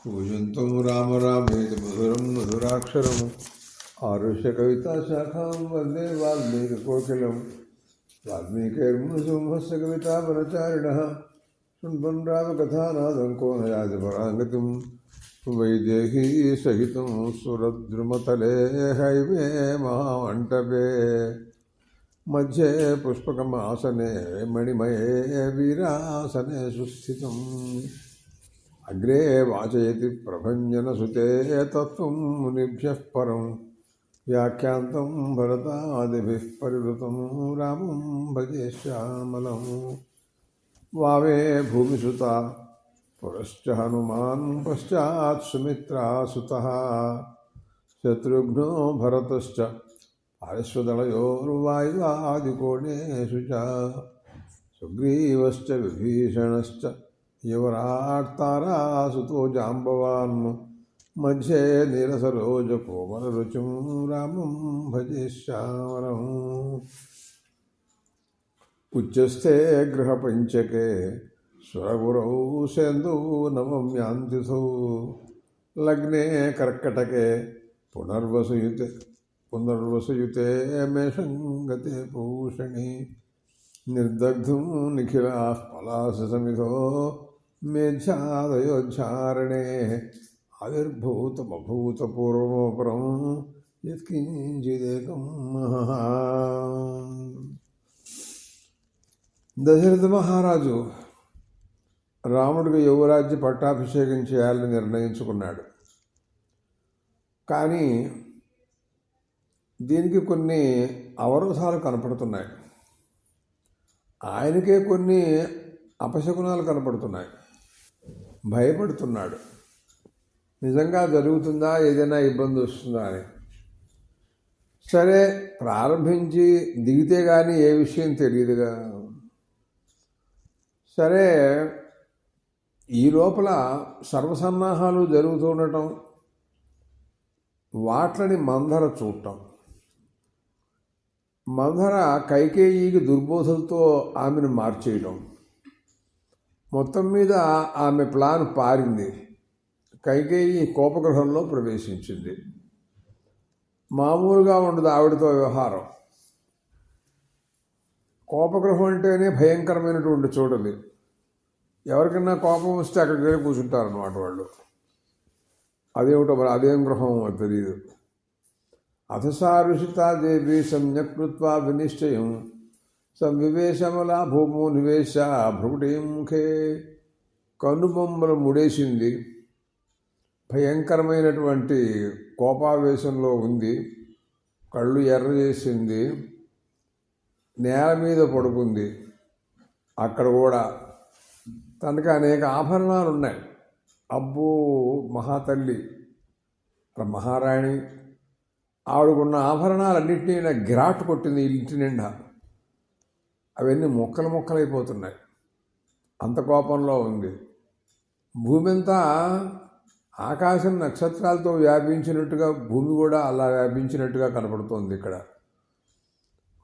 కూజంతం రామ రామేతి మధురం మధురాక్షరం ఆరుష్య కవితా శాఖాం వందే వాల్మీకి కోకిలం వాల్మీకిర్మునిసింహస్య కవితాపరచారిణః శృణ్వన్ రామకథానాదం కో నయాతి పరాంగతిం వైదేహీ సహితం సురద్రుమతలే హైవే మహామంటపే మధ్యే పుష్పకమాసనే మణిమయే వీరాసనే సుస్థితం అగ్రే వాచయతి ప్రభంజనసుతే తత్వం మునిభ్యః పరం వ్యాఖ్యాంతం భరతాదిభిః పరివృతం రామం భజే శ్యామలం వామే భూమిసుత పురశ్చ హనుమాన్ పశ్చాత్ సుమిత్రాసుతః శత్రుఘ్నో భరతశ్చ పార్శ్వదళయోర్వాయువాదికోణేషు చ సుగ్రీవశ్చ విభీషణశ్చ యువరాట్తారాసుతో జాంబవాన్ మధ్యే నీలసరోజకోమలరుచిం రామం భజే శ్యామలం ఉచ్యస్థే గృహపంచకే సురగురౌ సేందూ నవమ్యాంతిథౌ లగ్నే కర్కటకే పునర్వసుయుతే మేషంగతే పూషణి నిర్దగ్ధం నిఖిలాః పలాశసమిధో మేధ్యాదయోధ్యారణే ఆవిర్భూతమభూతపూర్వమపరం యత్కించిదేకం మహః. దశరథ మహారాజు రాముడికి యువరాజ్య పట్టాభిషేకం చేయాలని నిర్ణయించుకున్నాడు. కానీ దీనికి కొన్ని అవరోధాలు కనపడుతున్నాయి. ఆయనకే కొన్ని అపశకునాలు కనపడుతున్నాయి. భయపడుతున్నాడు, నిజంగా జరుగుతుందా, ఏదైనా ఇబ్బంది వస్తుందా అని. సరే, ప్రారంభించి దిగితే కానీ ఏ విషయం తెలియదుగా. సరే, ఈ లోపల సర్వసన్నాహాలు జరుగుతుండటం, వాట్లని మందర చూడటం. మందర కైకేయికి దుర్బోధలతో ఆమెను మార్చేయడం. మొత్తం మీద ఆమె ప్లాన్ పారింది. కైకేయి కోపగృహంలో ప్రవేశించింది. మామూలుగా ఉండదు ఆవిడతో వ్యవహారం. కోపగృహం అంటేనే భయంకరమైనటువంటి చూడది. ఎవరికైనా కోపం వస్తే అక్కడికి వెళ్ళి కూర్చుంటారన్నమాట వాళ్ళు. అదేమిటో మరి అదేం గృహం తెలియదు. అథసారుషితా దేవి సమ్యక్ కృత్వా వినిశ్చయం సంవివేశమలా భూమో నివేశ భ్రుకుటీం ముఖే. కన్నుబొమ్మలు ముడేసింది, భయంకరమైనటువంటి కోపావేశంలో ఉంది, కళ్ళు ఎర్ర చేసింది, నేల మీద పడుకుంది. అక్కడ కూడా తనకి అనేక ఆభరణాలు ఉన్నాయి. అబ్బో, మహాతల్లి మహారాణి. ఆవిడకున్న ఆభరణాలన్నింటినీ గిరాటు కొట్టింది ఇంటి నిండా. అవన్నీ మొక్కలు మొక్కలైపోతున్నాయి, అంత కోపంలో ఉంది. భూమి అంతా ఆకాశం నక్షత్రాలతో వ్యాపించినట్టుగా, భూమి కూడా అలా వ్యాపించినట్టుగా కనపడుతోంది ఇక్కడ.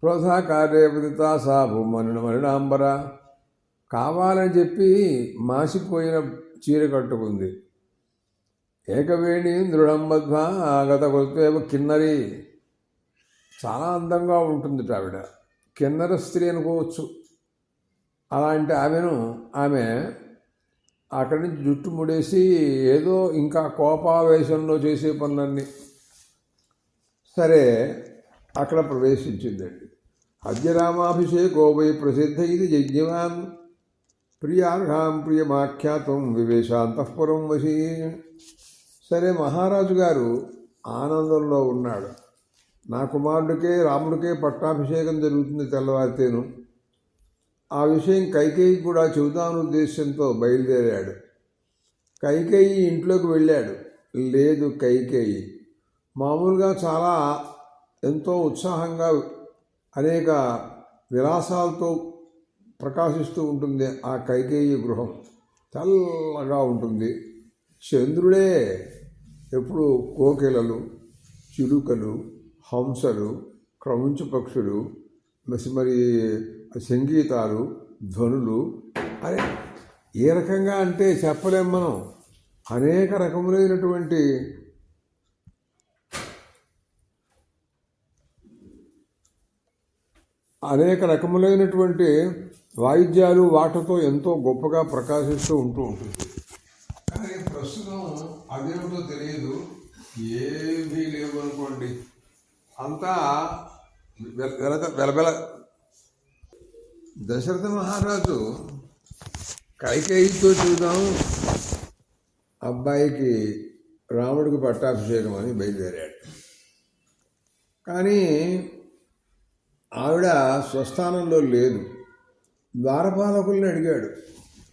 క్రోధాకార్య విదితా సా భూమనిడాంబర. కావాలని చెప్పి మాసిపోయిన చీర కట్టుకుంది. ఏకవేణి దృఢం మధ్వ గత కొత్వేవ కిన్నరి. చాలా అందంగా ఉంటుంది ఆవిడ. కిన్నర స్త్రీ అనుకోవచ్చు. అలాంటి ఆమె అక్కడి నుంచి జుట్టు ముడేసి ఏదో ఇంకా కోపావేశంలో చేసే పనులన్నీ. సరే, అక్కడ ప్రవేశించిందండి. అద్యరామాభిషేకో వై ప్రసిద్ధ ఇది యజ్ఞవాన్ ప్రియార్హాం ప్రియమాఖ్యాతం వివేశాంతఃపురం వశీ. సరే, మహారాజు గారు ఆనందంలో ఉన్నాడు. నా కుమారుడికే రాముడికే పట్టాభిషేకం జరుగుతుంది తెల్లవారితేను. ఆ విషయం కైకేయి కూడా చెబుతాను ఉద్దేశంతో బయలుదేరాడు. కైకేయి ఇంట్లోకి వెళ్ళాడు. లేదు, కైకేయి మామూలుగా చాలా ఎంతో ఉత్సాహంగా అనేక విలాసాలతో ప్రకాశిస్తూ ఉంటుంది. ఆ కైకేయి గృహం చల్లగా ఉంటుంది. చంద్రుడే ఎప్పుడు కోకిలలు, చిలుకలు, హంసలు, క్రౌంచు పక్షులు, మరి సంగీతాలు, ధ్వనులు. అరే, ఏ రకంగా అంటే చెప్పలేం మనం. అనేక రకములైనటువంటి వాయిద్యాలు వాటితో ఎంతో గొప్పగా ప్రకాశిస్తూ ఉంటుంది. కానీ ప్రస్తుతం అదేమిటో తెలియదు, ఏమీ లేవు అనుకోండి. అంతా వెలబెల. దశరథ మహారాజు కైకేయితో చూద్దాం అబ్బాయికి రాముడికి పట్టాభిషేకం అని బయలుదేరాడు. కానీ ఆవిడ స్వస్థానంలో లేదు. ద్వారపాలకుల్ని అడిగాడు,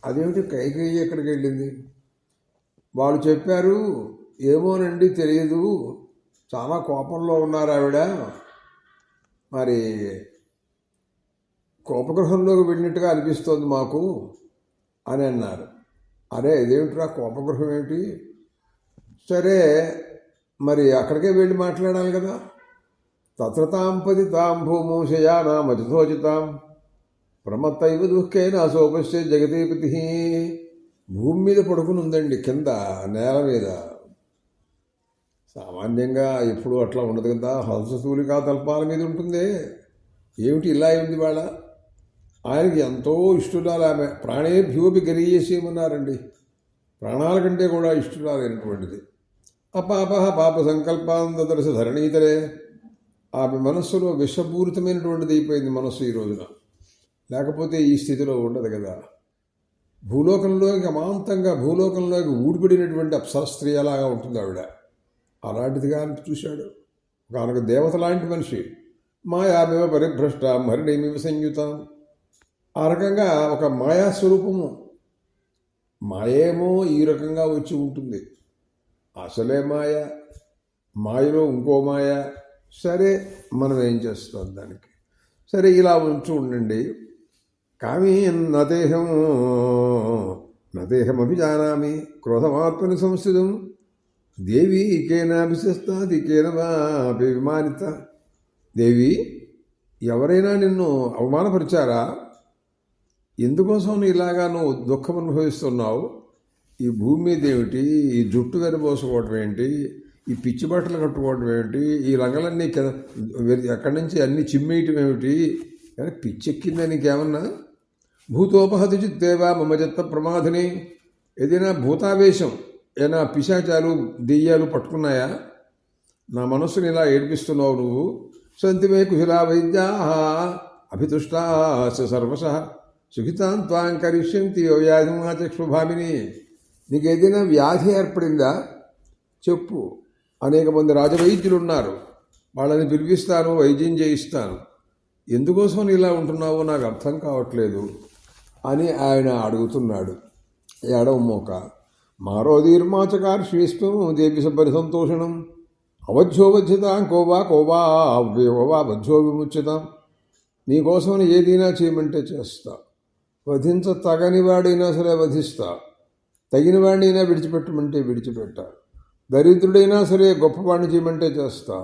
అదేమిటి కైకేయి ఎక్కడికి వెళ్ళింది? వాళ్ళు చెప్పారు, ఏమోనండి తెలియదు, చాలా కోపంలో ఉన్నారు ఆవిడ, మరి కోపగృహంలోకి వెళ్ళినట్టుగా అనిపిస్తోంది మాకు అని అన్నారు. అరే ఇదేమిట్రా కోపగృహం ఏమిటి? సరే మరి అక్కడికే వెళ్ళి మాట్లాడాలి కదా. తత్రతాం పతితాం భూమో శయానామతిథోచితాం ప్రమత్తైవ దుఃఖేన అశోపశ్చే జగదీపతి. భూమి మీద పడుకుని ఉందండి, కింద నేల మీద. సామాన్యంగా ఎప్పుడు అట్లా ఉండదు కదా, హంసతూలికా తల్పాల మీద ఉంటుందే. ఏమిటి ఇలా అయింది వాళ్ళ? ఆయనకి ఎంతో ఇష్టురాలు ఆమె. ప్రాణేభ్యోపి గరీయసేమన్నారండి, ప్రాణాల కంటే కూడా ఇష్టురాలైనటువంటిది. అపాపహ పాప సంకల్పాంతదర్శ ధరణీతరే. ఆమె మనస్సులో విషపూరితమైనటువంటిది అయిపోయింది మనస్సు ఈ రోజున. లేకపోతే ఈ స్థితిలో ఉండదు కదా. భూలోకంలోకి అమాంతంగా భూలోకంలోకి ఊడిపడినటువంటి అప్సరస్త్రీ అలాగా ఉంటుంది ఆవిడ. అలాంటిదిగా చూశాడు. కనుక దేవత లాంటి మనిషి. మాయామేవ పరిభ్రష్ట హరిణేమివ సంయుతాం. ఆ రకంగా ఒక మాయాస్వరూపము. మాయేమో ఈ రకంగా వచ్చి ఉంటుంది, అసలే మాయలో ఇంకో మాయ. సరే మనం ఏం చేస్తాం దానికి? సరే ఇలా ఉండండి. కామీ నదేహమభిజానామి క్రోధమాత్మని సంస్థితం దేవి కేనాభిశస్తాది కేనవాపి విమానిత. దేవి, ఎవరైనా నిన్ను అవమానపరిచారా? ఎందుకోసం ఇలాగా నువ్వు దుఃఖం అనుభవిస్తున్నావు? ఈ భూమి మీద ఏమిటి? ఈ జుట్టు వెనబోసుకోవటం ఏంటి? ఈ పిచ్చి బట్టలు కట్టుకోవటం ఏమిటి? ఈ రంగులన్నీ ఎక్కడి నుంచి అన్నీ చిమ్మేయటం ఏమిటి? కానీ పిచ్చెక్కిందా నీకేమన్నా? భూతోపహతి చిత్తేవా మమ చిత్త ప్రమాధిని. ఏదైనా భూతావేశం, ఏదైనా పిశాచాలు దెయ్యాలు పట్టుకున్నాయా? నా మనస్సుని ఇలా ఏడిపిస్తున్నావు నువ్వు. సంతిమే కుశలా వైద్యా అభితుష్టా సర్వశ సుఖితాం త్వాం కరిష్యంతి వ్యాధిమాచక్షుభామిని. నీకు ఏదైనా వ్యాధి ఏర్పడిందా చెప్పు. అనేక మంది రాజవైద్యులు ఉన్నారు, వాళ్ళని పిలిపిస్తాను, వైద్యం చేయిస్తాను. ఎందుకోసం ఇలా ఉంటున్నావో నాకు అర్థం కావట్లేదు అని ఆయన అడుగుతున్నాడు. ఏడవమోక మారోదీర్మాచకార్ష్వేష్టం దేవి పరిసంతోషణం అవధ్యోవధ్యతాం కోవా అవ్యవా బధ్యో విముచ్యతాం. నీకోసం ఏదైనా చేయమంటే చేస్తా. తగని వాడైనా సరే వధిస్తా. తగిన వాడినైనా విడిచిపెట్టమంటే విడిచిపెట్టా. దరిద్రుడైనా సరే గొప్పవాడిని చేయమంటే చేస్తా.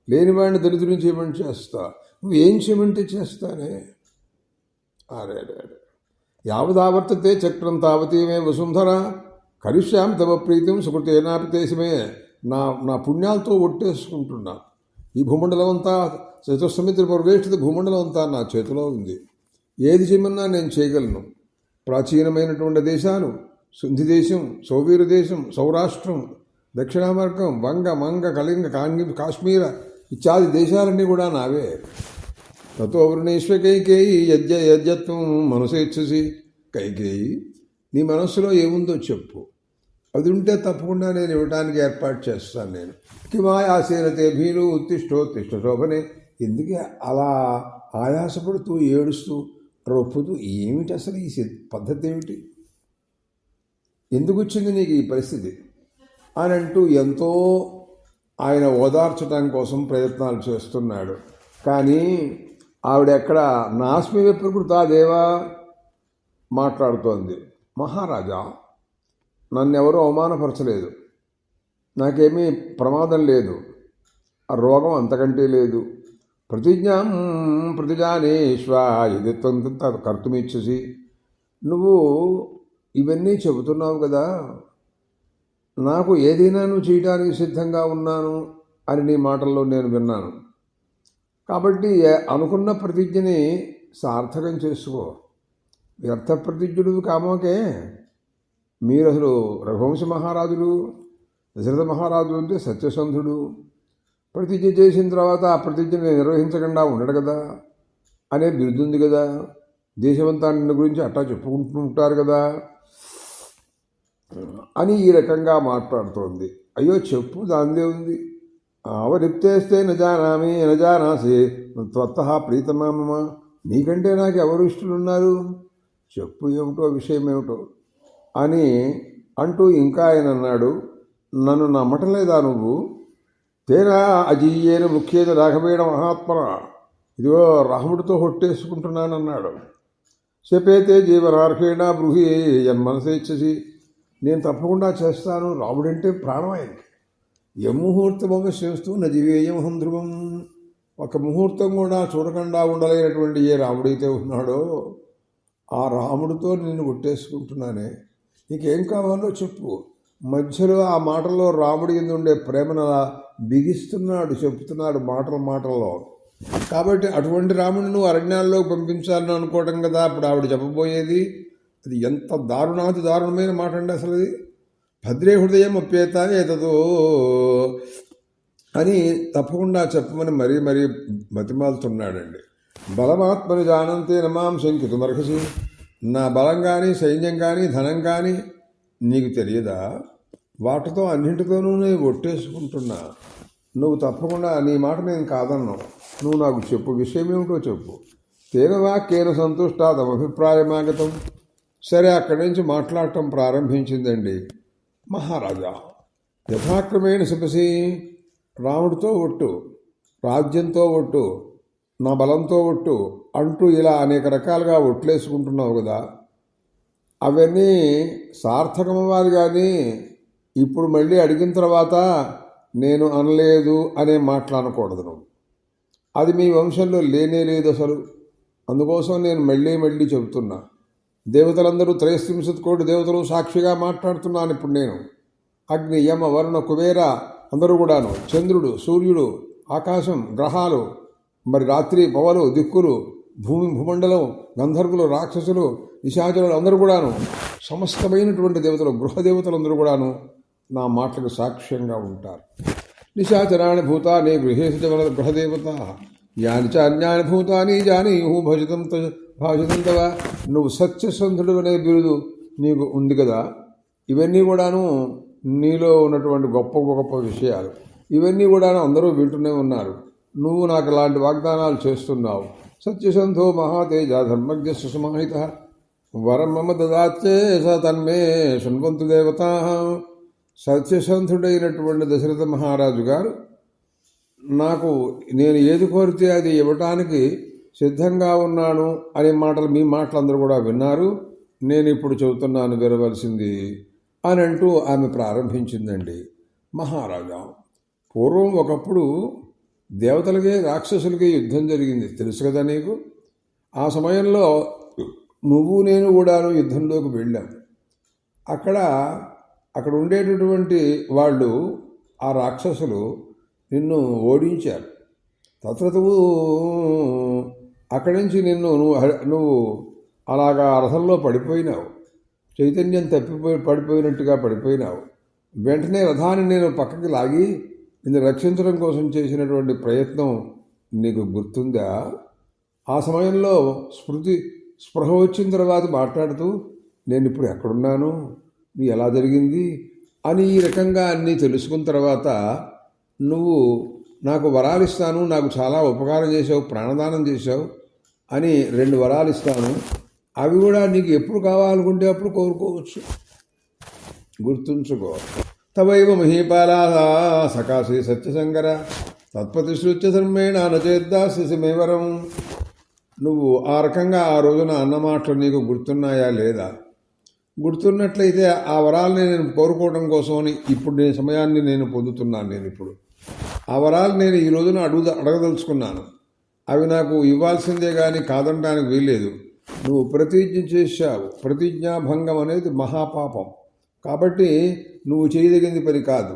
లేనివాడిని దరిద్రుని చేయమంటే చేస్తా. నువ్వు ఏం చేయమంటే చేస్తానే. అరే యావదావర్తతే చక్రం తావతీమే వసుంధర కరిష్యామి తవ ప్రీతం సుకృతేనాపితేశమే. నా పుణ్యాలతో ఒట్టేసుకుంటున్నా. ఈ భూమండలం అంతా చతుస్సమిత్ర పర్వేష్టిత భూమండలం అంతా నా చేతిలో ఉంది. ఏది చేయమన్నా నేను చేయగలను. ప్రాచీనమైనటువంటి దేశాలు సింధు దేశం, సౌవీర దేశం, సౌరాష్ట్రం, దక్షిణామర్గం, వంగ, మంగ, కళింగ, కాశ్మీర ఇత్యాది దేశాలన్నీ కూడా నావే. తతో వృణేశ్వ కైకేయి యజ్ఞత్వం మనసేచ్ఛసి. కైకేయి, నీ మనస్సులో ఏముందో చెప్పు, అది ఉంటే తప్పకుండా నేను ఇవ్వడానికి ఏర్పాటు చేస్తాను. నేను కిమాయాసేనతే భీలు ఉత్తిష్టోత్తిష్ట శోభనే. ఎందుకే అలా ఆయాసపడుతూ ఏడుస్తూ రొప్పుతూ ఏమిటి అసలు ఈ పద్ధతి ఏమిటి? ఎందుకు వచ్చింది నీకు ఈ పరిస్థితి అని అంటూ ఎంతో ఆయన ఓదార్చడం కోసం ప్రయత్నాలు చేస్తున్నాడు. కానీ ఆవిడ ఎక్కడ నాస్మి విప్రకృతా దేవా మాట్లాడుతోంది. మహారాజా, నన్నెవరూ అవమానపరచలేదు, నాకేమీ ప్రమాదం లేదు, ఆ రోగం అంతకంటే లేదు. ప్రతిజానేశ్వ యదిత్వం కర్తుమిచ్చసి. నువ్వు ఇవన్నీ చెబుతున్నావు కదా, నాకు ఏదైనా నువ్వు చేయడానికి సిద్ధంగా ఉన్నాను అని నీ మాటల్లో నేను విన్నాను. కాబట్టి అనుకున్న ప్రతిజ్ఞని సార్థకం చేసుకో. వ్యర్థ ప్రతిజ్ఞుడు కామోకే. మీరు అసలు రఘువంశ మహారాజులు, దశరథ మహారాజు అంటే సత్యసంధుడు. ప్రతిజ్ఞ చేసిన తర్వాత ఆ ప్రతిజ్ఞని నిర్వహించకుండా ఉండడు కదా అనే బిరుదుంది కదా. దేశమంతా నిన్ను గురించి అట్టా చెప్పుకుంటూ ఉంటారు కదా అని ఈ రకంగా మాట్లాడుతోంది. అయ్యో చెప్పు, దానిదే ఉంది. అవరిప్తేస్తే నజానామి నజానాసి త్వత్త ప్రీతమామ. నీకంటే నాకు ఎవరు ఇష్టలున్నారు, చెప్పు ఏమిటో విషయం ఏమిటో అని అంటూ ఇంకా ఆయన అన్నాడు, నన్ను నమ్మటలేదా నువ్వు? తేనా అజీయేన ముఖ్యేన రాఘవేణ మహాత్మన. ఇదిగో రాముడితో హొట్టేసుకుంటున్నానన్నాడు. శపేతే జీవనార్హేణ బృహి యన్మనసేచ్ఛసి. నేను తప్పకుండా చేస్తాను, రాముడంటే ప్రాణం ఆయనకి. యముహూర్తమొక చేస్తూ నజివేయం ధ్రువం. ఒక ముహూర్తం కూడా చూడకుండా ఉండలేనటువంటి ఏ రాముడైతే ఉన్నాడో ఆ రాముడితో నిన్ను కొట్టేసుకుంటున్నానే, నీకేం కావాలో చెప్పు. మధ్యలో ఆ మాటల్లో రాముడి కింద ఉండే ప్రేమను అలా బిగిస్తున్నాడు, చెప్తున్నాడు మాటల్లో. కాబట్టి అటువంటి రాముడిని నువ్వు అరణ్యాల్లో పంపించాలని అనుకోవటం కదా అప్పుడు ఆవిడ చెప్పబోయేది. అది ఎంత దారుణాతి దారుణమైన మాట అండి అసలు. అది భద్రే హృదయం అప్యేత ఏతదో అని తప్పకుండా చెప్పమని మరీ బతిమాలుతున్నాడండి. బలమాత్మని జానంతే నమాం శంకితుమర్హసి. నా బలం కానీ, సైన్యం కానీ, ధనం కానీ నీకు తెలియదా? వాటితో అన్నింటితోనూ నేను ఒట్టేసుకుంటున్నా. నువ్వు తప్పకుండా నీ మాట నేను కాదన్నావు. నువ్వు నాకు చెప్పు, విషయం ఏమిటో చెప్పు. తేన వాక్యేన సంతుష్ట తమభిప్రాయమాగతం. సరే, అక్కడి నుంచి మాట్లాడటం ప్రారంభించిందండి. మహారాజా, యథాక్రమేణ శపసి. రాముడితో ఒట్టు, రాజ్యంతో ఒట్టు, నా బలంతో ఒట్టు అంటూ ఇలా అనేక రకాలుగా ఒట్లేసుకుంటున్నావు కదా, అవన్నీ సార్థకమవ్వాలి. కానీ ఇప్పుడు మళ్ళీ అడిగిన తర్వాత నేను అనలేదు అనే మాట్లాడకూడదు నువ్వు. అది మీ వంశంలో లేనే లేదు అసలు. అందుకోసం నేను మళ్ళీ చెబుతున్నా. దేవతలందరూ 330 కోటి దేవతలు సాక్షిగా మాట్లాడుతున్నాను ఇప్పుడు నేను. అగ్ని, యమ, వరుణ, కుబేర అందరూ కూడాను, చంద్రుడు, సూర్యుడు, ఆకాశం, గ్రహాలు, మరి రాత్రి పవలు, దిక్కులు, భూమండలం, గంధర్వులు, రాక్షసులు, నిశాచరులు అందరూ కూడాను, సమస్తమైనటువంటి దేవతలు, గృహదేవతలందరూ కూడాను నా మాటలకు సాక్ష్యంగా ఉంటారు. నిశాచరాణి భూతాని గృహేషు గృహదేవత యాని చ అన్యాని భూతాని జానీయు భాషితం. నువ్వు సత్యసంధుడు అనే బిరుదు నీకు ఉంది కదా. ఇవన్నీ కూడాను నీలో ఉన్నటువంటి గొప్ప విషయాలు. ఇవన్నీ కూడాను అందరూ వింటూనే ఉన్నారు. నువ్వు నాకు ఇలాంటి వాగ్దానాలు చేస్తున్నావు. సత్యసంధో మహాతేజ ధర్మజ్ఞ సుసమాహిత వరం మమ దదాత్యే స తన్మే శృణ్వంతు దేవతా. సత్యసంధుడైనటువంటి దశరథ మహారాజు గారు నాకు నేను ఏది కోరితే అది ఇవ్వటానికి సిద్ధంగా ఉన్నాను అనే మాటలు, మీ మాటలు అందరూ కూడా విన్నారు. నేను ఇప్పుడు చెబుతున్నాను వినవలసింది అని అంటూ ఆమె ప్రారంభించిందండి. మహారాజా, పూర్వం ఒకప్పుడు దేవతలకే రాక్షసులకి యుద్ధం జరిగింది, తెలుసు కదా నీకు. ఆ సమయంలో నువ్వు నేను కూడాను యుద్ధంలోకి వెళ్ళాం. అక్కడ ఉండేటటువంటి వాళ్ళు, ఆ రాక్షసులు ఓడించారు. తత్రతువు అక్కడి నుంచి నువ్వు అలాగా రథంలో పడిపోయినావు. చైతన్యం పడిపోయినట్టుగా పడిపోయినావు. వెంటనే రథాన్ని నేను పక్కకి లాగి నిన్ను రక్షించడం కోసం చేసినటువంటి ప్రయత్నం నీకు గుర్తుందా? ఆ సమయంలో స్పృహ వచ్చిన తర్వాత మాట్లాడుతూ నేను ఇప్పుడు ఎక్కడున్నాను, ఇది ఎలా జరిగింది అని ఈ రకంగా అన్నీ తెలుసుకున్న తర్వాత నువ్వు నాకు వరాలు ఇస్తాను, నాకు చాలా ఉపకారం చేసావు, ప్రాణదానం చేశావు అని 2 వరాలు ఇస్తాను. అవి కూడా నీకు ఎప్పుడు కావాలనుకుంటే అప్పుడు కోరుకోవచ్చు. గుర్తుంచుకో. తవైవ మహీపాలా సకాశీ సత్యశంకర తత్ప్రతిశ్రుత్య ధర్మేణ నచేద్దాస్యసి వరం. నువ్వు ఆ రకంగా ఆ రోజున అన్నమాటలు నీకు గుర్తున్నాయా లేదా? గుర్తున్నట్లయితే ఆ వరాలని నేను కోరుకోవడం కోసమని ఇప్పుడు నేను సమయాన్ని నేను పొందుతున్నాను. నేను ఇప్పుడు ఆ వరాలు నేను ఈ రోజున అడగదలుచుకున్నాను. అవి నాకు ఇవ్వాల్సిందే కానీ కాదనడానికి వీల్లేదు. నువ్వు ప్రతిజ్ఞ చేశావు. ప్రతిజ్ఞాభంగం అనేది మహాపాపం. కాబట్టి నువ్వు చేయదగింది పని కాదు.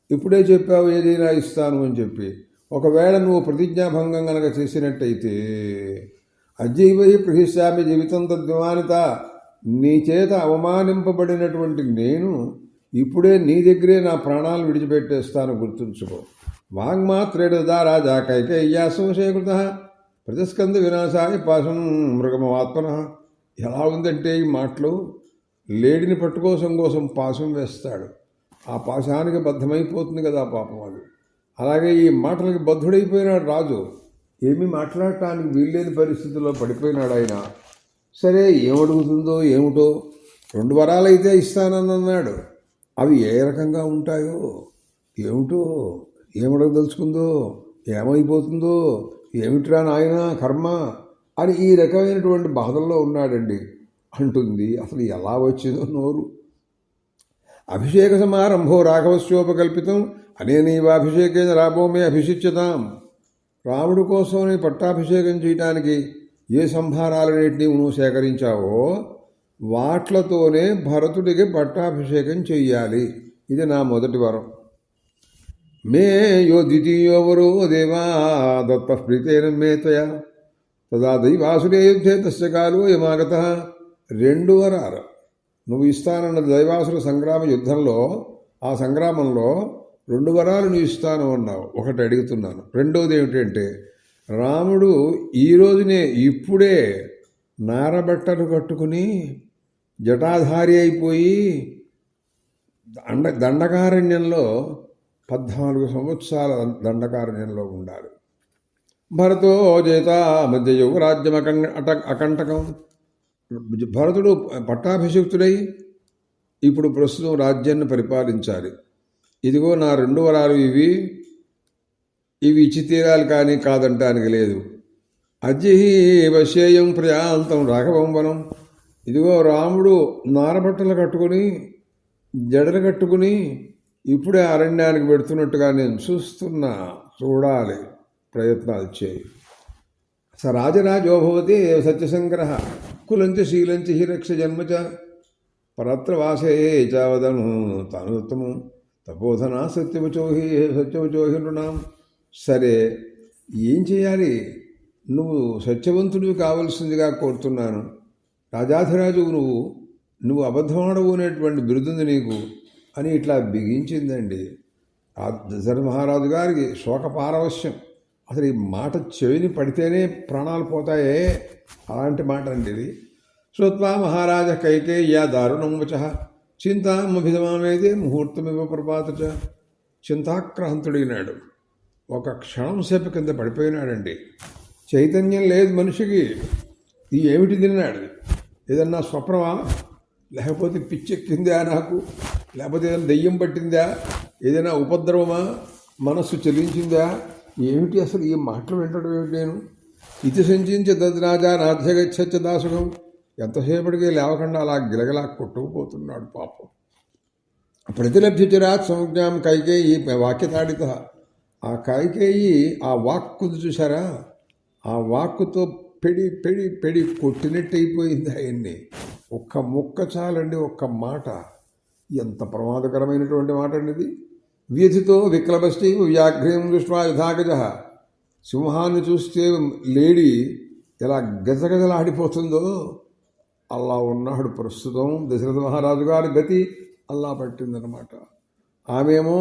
ఇప్పుడే చెప్పావు ఏదైనా ఇస్తాను అని చెప్పి. ఒకవేళ నువ్వు ప్రతిజ్ఞాభంగం కనుక చేసినట్టయితే అజీవై ప్రహిష్యామి జీవితం తద్విమానిత, నీ చేత అవమానింపబడినటువంటి నేను ఇప్పుడే నీ దగ్గరే నా ప్రాణాలు విడిచిపెట్టేస్తాను, గుర్తుంచుకో. వాంగ్మాత్రేడా రాజా కైకేయ్యా సంశయకృత ప్రతిస్కంద వినాశాయ పాశం మృగమాత్మన. ఎలా ఉందంటే ఈ మాటలు, లేడిని పట్టుకోసం కోసం పాశం వేస్తాడు, ఆ పాశానికి బద్ధమైపోతుంది కదా పాపం అది. అలాగే ఈ మాటలకి బద్ధుడైపోయినాడు రాజు, ఏమీ మాట్లాడటానికి వీల్లేని పరిస్థితుల్లో పడిపోయినాడు ఆయన. సరే ఏమడుగుతుందో ఏమిటో, 2 వరాలైతే ఇస్తానన్నాడు, అవి ఏ రకంగా ఉంటాయో ఏమిటో, ఏమడగదలుచుకుందో, ఏమైపోతుందో, ఏమిట్రా నాయన కర్మ అని ఈ రకమైనటువంటి బాధల్లో ఉన్నాడండి. అంటుంది అసలు ఎలా వచ్చిందో నోరు. అభిషేక సమారంభో రాఘవస్యోపకల్పితం అనేనైవాభిషేకేన రామో మే అభిషిచ్యతాం. రాముడి కోసం పట్టాభిషేకం చేయటానికి ఏ సంభారాలన్నింటినీ నువ్వు సేకరించావో వాట్లతోనే భరతుడికి పట్టాభిషేకం చెయ్యాలి. ఇది నా మొదటి వరం. మే యో ద్వితీయో వరో దేవా దత్త ప్రీతేన మే త్వయా తదా దైవాసురే యుద్ధే తస్య కాలో యమాగత. 2 వరాలు నువ్వు ఇస్తానన్న దైవాసుర సంగ్రామ యుద్ధంలో, ఆ సంగ్రామంలో 2 వరాలు నువ్వు ఇస్తాను అన్నావు. ఒకటి అడుగుతున్నాను. రెండోది ఏమిటంటే, రాముడు ఈ రోజునే ఇప్పుడే నారబట్టలు కట్టుకుని జటాధారి అయిపోయి దండకారణ్యంలో 14 సంవత్సరాల దండకారణ్యంలో ఉండాలి. భరతో జేత మధ్య యువరాజ్యం అకంటకం. భరతుడు పట్టాభిషిక్తుడై ఇప్పుడు ప్రస్తుతం రాజ్యాన్ని పరిపాలించాలి. ఇదిగో నా 2 వరాలు, ఇవి ఇచ్చి తీరాలి, కానీ కాదంటానికి లేదు. అజ్జిహి వశ్యేయం ప్రయాంతం రాఘవం వనం. ఇదిగో రాముడు నారబట్టలు కట్టుకుని జడలు కట్టుకుని ఇప్పుడే అరణ్యానికి పెడుతున్నట్టుగా నేను చూస్తున్నా, చూడాలి, ప్రయత్నాలు చేయి. స రాజరాజో భవతి సత్యశంకర కులంచ శీలంచ హి రక్ష జన్మచ పరత్ర వాసే చావదను తనుత్తము తపోధనా సత్యవచోహి నృణాం. సరే ఏం చేయాలి? నువ్వు సత్యవంతుడివి కావలసిందిగా కోరుతున్నాను. రాజాధిరాజువు నువ్వు అబద్ధమాడవు అనేటువంటి బిరుదుంది నీకు అని ఇట్లా బిగించిందండి. దశరథ మహారాజు గారికి శోక పారవశ్యం. అసలు ఈ మాట చెవిని పడితేనే ప్రాణాలు పోతాయే, అలాంటి మాట అండి ఇది. శ్రుత్వా మహారాజ కైకేయ్యా దారుణం వచ చింతామభిధమామేదే ముహూర్తమివ ప్రపాత. చింతాక్రాంతుడైనాడు. ఒక క్షణం సేపు కింద పడిపోయినాడండి. చైతన్యం లేదు మనిషికి. ఇది ఏమిటి తిన్నాడు? ఏదన్నా స్వప్నమా, లేకపోతే పిచ్చెక్కిందా నాకు, లేకపోతే ఏదైనా దెయ్యం పట్టిందా, ఏదైనా ఉపద్రవమా, మనస్సు చెల్లించిందా, ఏమిటి అసలు ఈ మాటలు వింటడం ఏమిటి నేను? ఇతి సంచించి దద్రాజా నాధ్యగచ్చ దాసుగం. ఎంతసేపటికి లేవకుండా అలా గిలగలా కొట్టుకుపోతున్నాడు పాపం. ప్రతిలభ్యచిరాత్ సంజ్ఞాం కైకేయి వాక్యతాడిత. ఆ కైకేయి ఆ వాక్కు చూసారా, ఆ వాక్కుతో పెడి పెడి పెడి కొట్టినట్టు అయిపోయింది ఆయన్ని. ఒక్క ముక్క చాలండి, ఒక్క మాట. ఎంత ప్రమాదకరమైనటువంటి మాట అండి ఇది. వ్యధితో విక్లబష్టి వ్యాఘ్రయం దృష్ట్వా యథాగజ. సింహాన్ని చూస్తే లేడి ఎలా గజగజలాడిపోతుందో అలా ఉన్నాడు ప్రస్తుతం దశరథ మహారాజు గారి గతి. అలా పట్టిందనమాట. ఆమెమో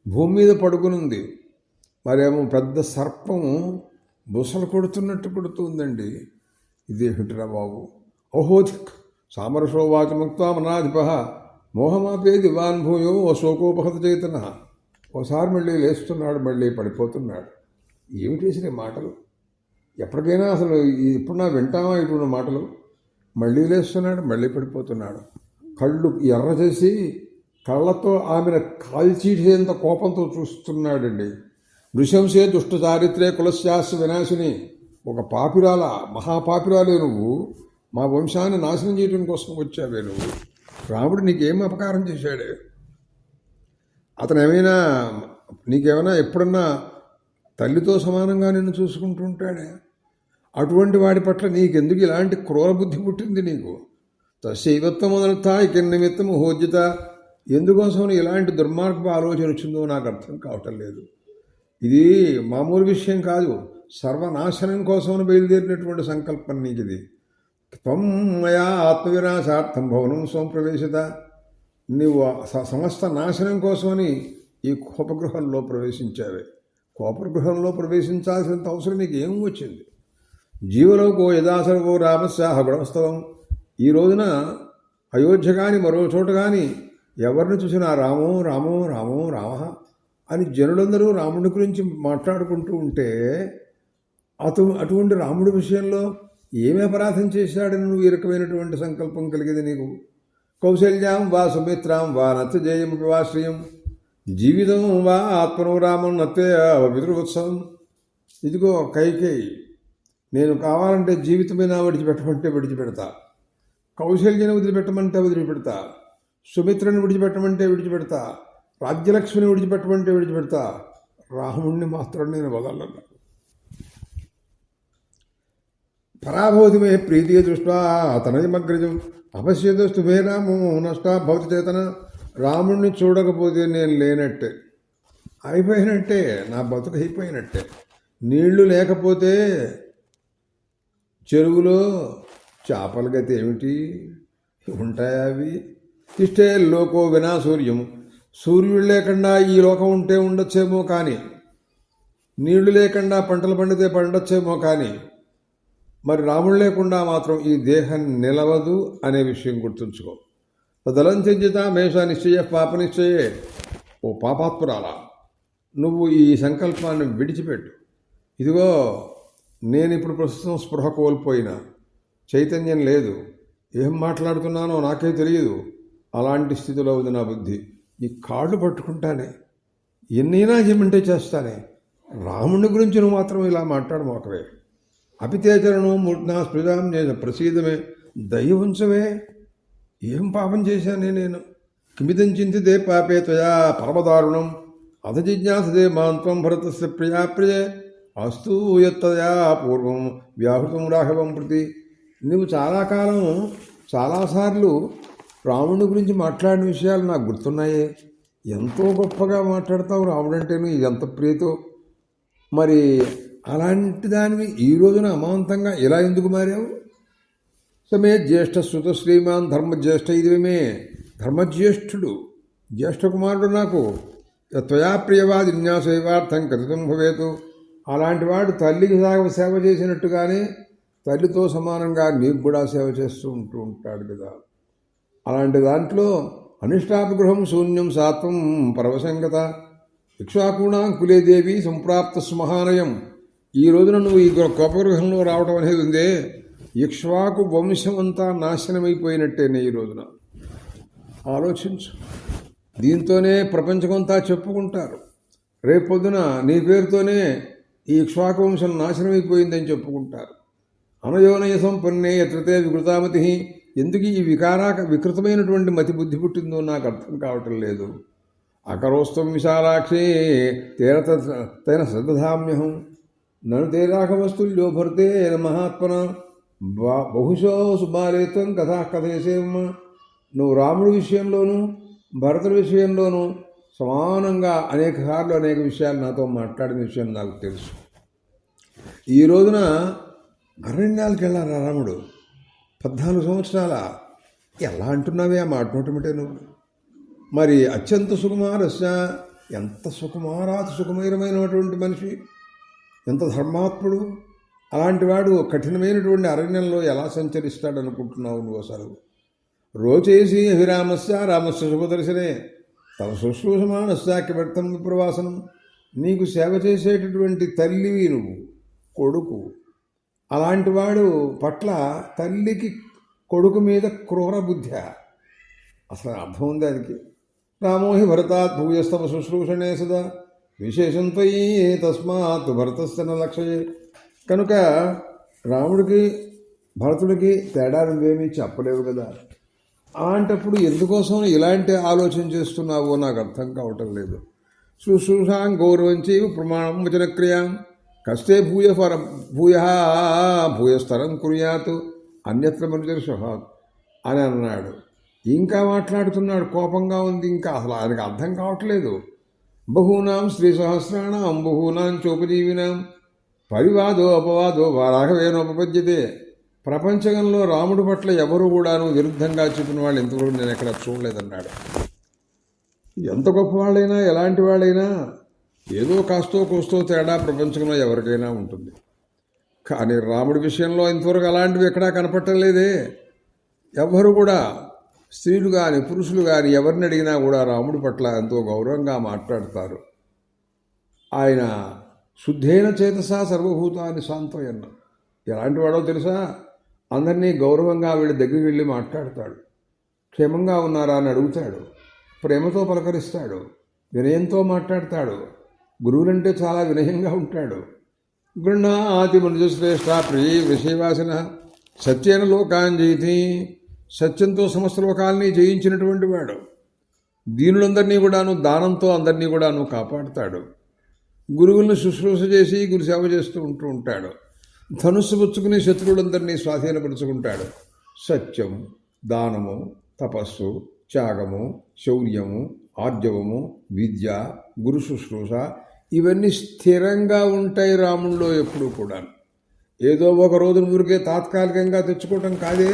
భూమి మీద పడుకునుంది, మరేమో పెద్ద సర్పం బుసలు కొడుతున్నట్టు కొడుతుందండి. ఇదేమిటిరా బాబు? ఓహోధిక్ సామరసోవాచముక్త మనాధిప మోహమాపే దివాన్ భూయో శోకోపహత చేతన. ఓసారి మళ్ళీ లేస్తున్నాడు, మళ్ళీ పడిపోతున్నాడు. ఏమిటేసిన మాటలు? ఎప్పటికైనా అసలు ఎప్పుడన్నా వింటామా ఇటువంటి మాటలు? మళ్ళీ లేస్తున్నాడు, మళ్ళీ పడిపోతున్నాడు. కళ్ళు ఎర్ర చేసి కళ్ళతో ఆమెను కాల్చీసేంత కోపంతో చూస్తున్నాడండి. నృశంసే దుష్ట చారిత్రే కులశాస్త్ర వినాశిని. ఒక పాపిరాల, మహాపాపిరాలే నువ్వు, మా వంశాన్ని నాశనం చేయడం కోసం వచ్చావే నువ్వు. రాముడు నీకేం అపకారం చేశాడే? అతను ఏమైనా నీకేమైనా ఎప్పుడన్నా తల్లితో సమానంగా నిన్ను చూసుకుంటూ ఉంటాడే? అటువంటి వాడి పట్ల నీకెందుకు ఇలాంటి క్రూర బుద్ధి పుట్టింది నీకు? తస్యైవత్వం మొదలతాయి కిన్నిమిత్తము హోజ్యత ఎందుకోసం ఇలాంటి దుర్మార్గపు ఆలోచన వచ్చిందో నాకు అర్థం కావటం లేదు. ఇది మామూలు విషయం కాదు, సర్వనాశనం కోసం బయలుదేరినటువంటి సంకల్పం నీకు ఇది. త్వం మయా ఆత్మవినాశార్థం భవనం స్వప్రవేశిత, నీవు సమస్త నాశనం కోసమని ఈ కోపగృహంలో ప్రవేశించావే. కోపగృహంలో ప్రవేశించాల్సినంత అవసరం నీకు ఏం వచ్చింది? జీవలోకో యథాసర్వో రామస్యాహ గుణస్తవం. ఈ రోజున అయోధ్య కానీ మరో చోట కానీ ఎవరిని చూసినా రామో రామో రామో రామ అని జనులందరూ రాముడి గురించి మాట్లాడుకుంటూ ఉంటే అటువంటి రాముడి విషయంలో ఏమి అపరాధం చేశాడని నువ్వు ఈ రకమైనటువంటి సంకల్పం కలిగింది నీకు? కౌశల్యాం వా సుమిత్రాం వా నత్యజేయమపి వా శ్రియం జీవితం వా ఆత్మనో రామం నత్తే పితృవత్సవం. ఇదిగో కైకేయి, నేను కావాలంటే జీవితమైనా విడిచిపెట్టమంటే విడిచిపెడతా, కౌశల్యను వదిలిపెట్టమంటే వదిలిపెడతా, సుమిత్రను విడిచిపెట్టమంటే విడిచిపెడతా, రాజ్యలక్ష్మిని విడిచిపెట్టమంటే విడిచిపెడతా, రాముణ్ణి మాత్రం నేను వదలను. పరాభవతి మే ప్రీతి దృష్ట్యా తనయమగ్రజం అపశ్యదస్తు మే రామో నష్టా భవతి చేతన. రాముణ్ణి చూడకపోతే నేను లేనట్టే, అయిపోయినట్టే, నా బతుకు అయిపోయినట్టే. నీళ్లు లేకపోతే చెరువులో చేపల గతి ఏమిటి? ఉంటాయా అవి? ఇష్టే లోకో వినా సూర్యం, సూర్యుడు లేకుండా ఈ లోకం ఉంటే ఉండొచ్చేమో కానీ, నీళ్లు లేకుండా పంటలు పండితే పండొచ్చేమో కానీ, మరి రాముడు లేకుండా మాత్రం ఈ దేహం నిలవదు అనే విషయం గుర్తుంచుకో. తదలంత్యజిత మేష నిశ్చయ పాప నిశ్చయే. ఓ పాపాత్మురాలా, నువ్వు ఈ సంకల్పాన్ని విడిచిపెట్టు. ఇదిగో నేను ఇప్పుడు ప్రస్తుతం స్పృహ కోల్పోయినా, చైతన్యం లేదు, ఏం మాట్లాడుతున్నానో నాకే తెలియదు. అలాంటి స్థితిలో ఉంది నా బుద్ధి. నీ కాళ్ళు పట్టుకుంటానే, ఎన్నైనా చేయమంటే చేస్తానే. రాముడి గురించి నువ్వు మాత్రం ఇలా మాట్లాడమోకవే. అపితేచరణం మూర్నా స్పృజాం చేసిన ప్రసీదమే, దయ ఉంచవే. ఏం పాపం చేశానే నేను? కిమితం చింతితే పాపే త్వయా పరమదారుణం అథ జిజ్ఞాసదే మాంత్వం భరతస్య ప్రియాప్రియే అస్తూ యత్తయా పూర్వం వ్యాహృతం రాఘవం ప్రతి. నువ్వు చాలా కాలం చాలాసార్లు రాముడి గురించి మాట్లాడిన విషయాలు నాకు గుర్తున్నాయే. ఎంతో గొప్పగా మాట్లాడతావు రాముడంటే, నువ్వు ఎంత ప్రియతో. మరి అలాంటి దానివి ఈ రోజున అమాంతంగా ఇలా ఎందుకు మారావు? సమే జ్యేష్ఠ సుత శ్రీమాన్ ధర్మజ్యేష్ఠ, ఇదిమే ధర్మజ్యేష్ఠుడు, జ్యేష్ఠ కుమారుడు నాకు. త్వయా ప్రియవాది విన్యాసైవార్థం కథితం భవేతు. అలాంటి వాడు తల్లికి సేవ చేసినట్టుగానే తల్లితో సమానంగా నీకు కూడా సేవ చేస్తూ ఉంటాడు కదా. అలాంటి దాంట్లో అనిష్టాపగృహం శూన్యం సాత్వం పరవశంగత ఇక్ష్వాకూణాం కులేదేవి సంప్రాప్త స్మహానయం. ఈ రోజున నువ్వు ఈ కోపగృహంలో రావడం అనేది ఉందే, ఇక్ష్వాకు వంశం అంతా నాశనమైపోయినట్టేనే ఈ రోజున. ఆలోచించు. దీంతోనే ప్రపంచమంతా చెప్పుకుంటారు. రేపొద్దున నీ పేరుతోనే ఈ ఇక్ష్వాకు వంశం నాశనమైపోయిందని చెప్పుకుంటారు. అనయోనయ సంపన్నే యత్రతే వికృతామతి. ఎందుకు ఈ వికృతమైనటువంటి మతి బుద్ధి పుట్టిందో నాకు అర్థం కావటం లేదు. అకరోస్తం విశాలాక్షే తేన శ్రద్ధామ్యహం నన్ను తేరాకవస్తుల్యో భర్తే మహాత్మన బహుశో సుబాలేత్వం కథా కథేసేమ. నువ్వు రాముడి విషయంలోనూ భరతుడి విషయంలోనూ సమానంగా అనేక సార్లు అనేక విషయాలు నాతో మాట్లాడిన విషయం నాకు తెలుసు. ఈ రోజున అరణ్యాలకు వెళ్ళారా రాముడు? 14 సంవత్సరాల. ఎలా అంటున్నావే ఆ మాట నోటమిటే నువ్వు? మరి అత్యంత సుకుమారస్య, ఎంత సుకుమారాతి సుకుమారమైనటువంటి మనిషి, ఎంత ధర్మాత్ముడు. అలాంటి వాడు కఠినమైనటువంటి అరణ్యంలో ఎలా సంచరిస్తాడనుకుంటున్నావు నువ్వు? అసలు రోచేసి అభిరామస్య రామస్య శుభదర్శనే తన శుశ్రూషమానస్య కిమర్థం విప్రవాసనం. నీకు సేవ చేసేటటువంటి తల్లివి నువ్వు, కొడుకు. అలాంటి వాడు పట్ల తల్లికి కొడుకు మీద క్రూర బుద్ధి. అసలు అర్థం ఉంది దానికి. రామోహి భరతాత్ భూయస్తవ శుశ్రూషణే సదా విశేషంతో తస్మాత్ భరతస్థన లక్ష్యే. కనుక రాముడికి భరతుడికి తేడా నువ్వేమీ చెప్పలేవు కదా. అలాంటప్పుడు ఎందుకోసం ఇలాంటి ఆలోచన చేస్తున్నావో నాకు అర్థం కావటం లేదు. శుశ్రూషాం గౌరవంచి ప్రమాణం వచనక్రియాం కష్టే భూయస్తరం కుర్యాత్ అన్యత్ర మనుజర్ష అని అన్నాడు. ఇంకా మాట్లాడుతున్నాడు, కోపంగా ఉంది. ఇంకా అసలు ఆయనకు అర్థం కావట్లేదు. బహూనాం స్త్రీ సహస్రాణం బహూనాం చోపజీవినాం పరివాదో అపవాదో రాఘవేనోపపద్యతే. ప్రపంచంలో రాముడి పట్ల ఎవరు కూడాను విరుద్ధంగా చెప్పిన వాళ్ళు ఎంతవరకు నేను ఎక్కడ చూడలేదన్నాడు. ఎంత గొప్పవాళ్ళైనా ఎలాంటి వాళ్ళైనా ఏదో కాస్తో కోస్తో తేడా ప్రపంచంలో ఎవరికైనా ఉంటుంది. కానీ రాముడి విషయంలో ఇంతవరకు అలాంటివి ఎక్కడా కనపట్టలేదే. ఎవ్వరు కూడా స్త్రీలు కానీ పురుషులు కానీ ఎవరిని అడిగినా కూడా రాముడి పట్ల ఎంతో గౌరవంగా మాట్లాడతారు. ఆయన శుద్ధైన చేతసా సర్వభూతాన్ని సాంత్వయన్న. ఎలాంటి వాడో తెలుసా? అందరినీ గౌరవంగా వీళ్ళ దగ్గరికి వెళ్ళి మాట్లాడతాడు. క్షేమంగా ఉన్నారా అని అడుగుతాడు. ప్రేమతో పలకరిస్తాడు. వినయంతో మాట్లాడతాడు. గురువులంటే చాలా వినయంగా ఉంటాడు. గృహ్ణాతి మనుజశ్రేష్ఠ ప్రియ విషయవాసిన సత్యేన లోకాన్ జయితి. సత్యంతో సమస్త లోకాలని జయించినటువంటి వాడు. దీనులందరినీ కూడాను దానంతో అందరినీ కూడాను కాపాడుతాడు. గురువులను శుశ్రూష చేసి గురు సేవ చేస్తూ ఉంటాడు. ధనుస్సు పుచ్చుకుని శత్రువులందరినీ స్వాధీనపరుచుకుంటాడు. సత్యము, దానము, తపస్సు, త్యాగము, శౌర్యము, ఆర్జవము, విద్య, గురు శుశ్రూష ఇవన్నీ స్థిరంగా ఉంటాయి రాముల్లో ఎప్పుడూ కూడా. ఏదో ఒక రోజు ఊరికే తాత్కాలికంగా తెచ్చుకోవటం కాదే.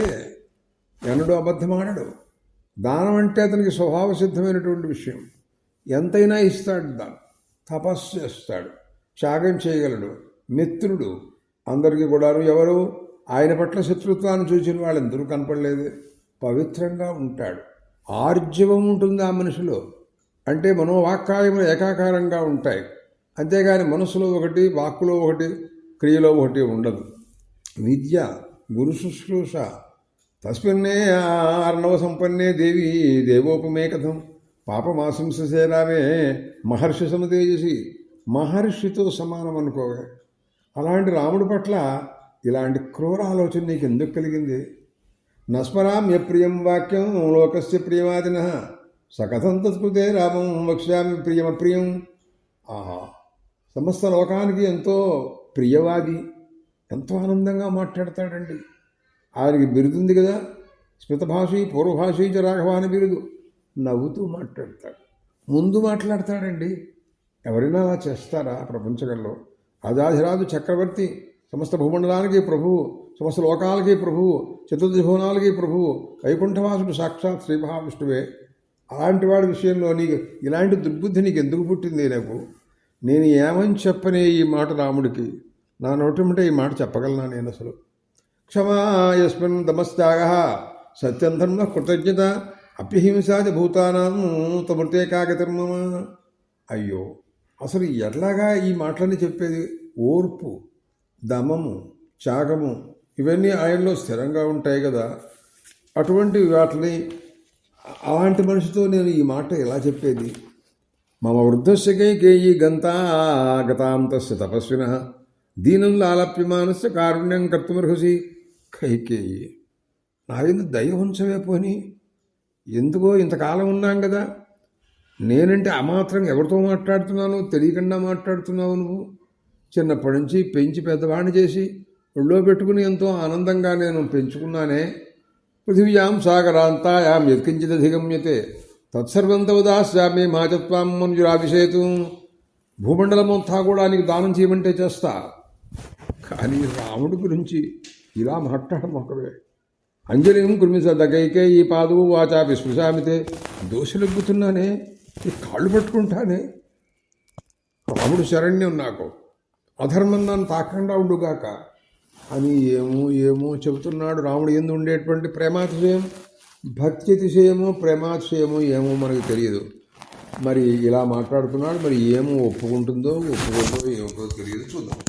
ఎన్నడూ అబద్ధమాడడు. దానం అంటే అతనికి స్వభావ సిద్ధమైనటువంటి విషయం. ఎంతైనా ఇస్తాడు. దానం తపస్సు చేస్తాడు, త్యాగం చేయగలడు, మిత్రుడు. అందరికీ కూడాను ఎవరు ఆయన పట్ల శత్రుత్వాన్ని చూసిన వాళ్ళు ఎందరూ కనపడలేదు. పవిత్రంగా ఉంటాడు. ఆర్జవం ఉంటుంది ఆ మనిషిలో. అంటే మనోవాక్కాయములు ఏకాకారంగా ఉంటాయి. అంతేగాని మనసులో ఒకటి, వాక్కులో ఒకటి, క్రియలో ఒకటి ఉండదు. విద్య, గురు శుశ్రూష. తస్మిన్నే అర్ణవ సంపన్నే దేవి దేవోపమే కథం పాపమాశంసే రామే మహర్షి సమతేజసి. మహర్షితో సమానం అనుకోవే. అలాంటి రాముడి పట్ల ఇలాంటి క్రూర ఆలోచన నీకు ఎందుకు కలిగింది? నస్మరామ్య ప్రియం వాక్యం లోకస్య ప్రియవాదిన సకథం తత్కృతే రామం వక్ష్యామి ప్రియమప్రియం. ఆహా, సమస్త లోకానికి ఎంతో ప్రియవాది, ఎంతో ఆనందంగా మాట్లాడతాడండి. ఆయనకి బిరుదుంది కదా, స్మితభాషి పూర్వభాషి చ రాఘవ అని బిరుదు. నవ్వుతూ మాట్లాడతాడు, ముందు మాట్లాడతాడండి. ఎవరైనా అలా చేస్తారా ప్రపంచంలో? రాజాధిరాజు చక్రవర్తి, సమస్త భూమండలానికి ప్రభువు, సమస్త లోకాలకి ప్రభువు, చతుర్దశ భువనాలకి ప్రభువు, వైకుంఠవాసుడు సాక్షాత్ శ్రీ మహావిష్ణువే. అలాంటి వాడి విషయంలో నీకు ఇలాంటి దుర్బుద్ధి నీకు ఎందుకు పుట్టింది? నేను ఏమని చెప్పనే ఈ మాట రాముడికి? నా నోటంటే ఈ మాట చెప్పగలనా నేను అసలు? క్షమా యస్మిన్ తమస్త్యాగ సత్యం ధర్మ కృతజ్ఞత అప్యహింసాచ భూతానాం తమృతే కాగతిర్మమ. అయ్యో, అసలు ఎట్లాగా ఈ మాటలని చెప్పేది? ఓర్పు, దమము, త్యాగము ఇవన్నీ ఆయనలో స్థిరంగా ఉంటాయి కదా. అటువంటి వాటిని అలాంటి మనిషితో నేను ఈ మాట ఎలా చెప్పేది? మమ వృద్ధస్య కైకేయీ గతాం తస్య తపస్విన దీనం లాలప్యమానస్య కారుణ్యం కర్తుమర్హసి. కైకేయి, నా ఎందుకు దయ ఉంచవే పోని. ఎందుకో ఇంతకాలం ఉన్నాం కదా. నేనంటే అమాత్రం ఎవరితో మాట్లాడుతున్నానో తెలియకుండా మాట్లాడుతున్నావు నువ్వు. చిన్నప్పటి నుంచి పెంచి పెద్దవాడిని చేసి ఒళ్ళో పెట్టుకుని ఎంతో ఆనందంగా నేను పెంచుకున్నానే. పృథివ్యాం సాగరాంతాయాం యత్కించిదధిగమ్యతే తత్సర్వం తవ దాస్యామి మాచత్వాం మంజురాభిషేతు. భూమండలమంతా కూడా నీకు దానం చేయమంటే చేస్తా. కానీ రాముడి గురించి ఇలా మాట్లాడడం ఒకవే. అంజలిం కుర్మి సదకైకే ఈ పాదువు వాచాపి స్పృశామితే. దోషులెగ్గుతున్నానే, ఈ కాళ్ళు పట్టుకుంటానే. రాముడు శరణ్యం నాకు, అధర్మం నన్ను తాకుండా ఉండుగాక అని ఏమో చెబుతున్నాడు. రాముడు ఎందు ఉండేటువంటి ప్రేమాతిశయం, భక్తి అతిశయము, ప్రేమాతిశయము ఏమో మనకు తెలియదు. మరి ఇలా మాట్లాడుతున్నాడు. మరి ఏమో ఒప్పుకుంటుందో ఏమో తెలియదు. చూద్దాం.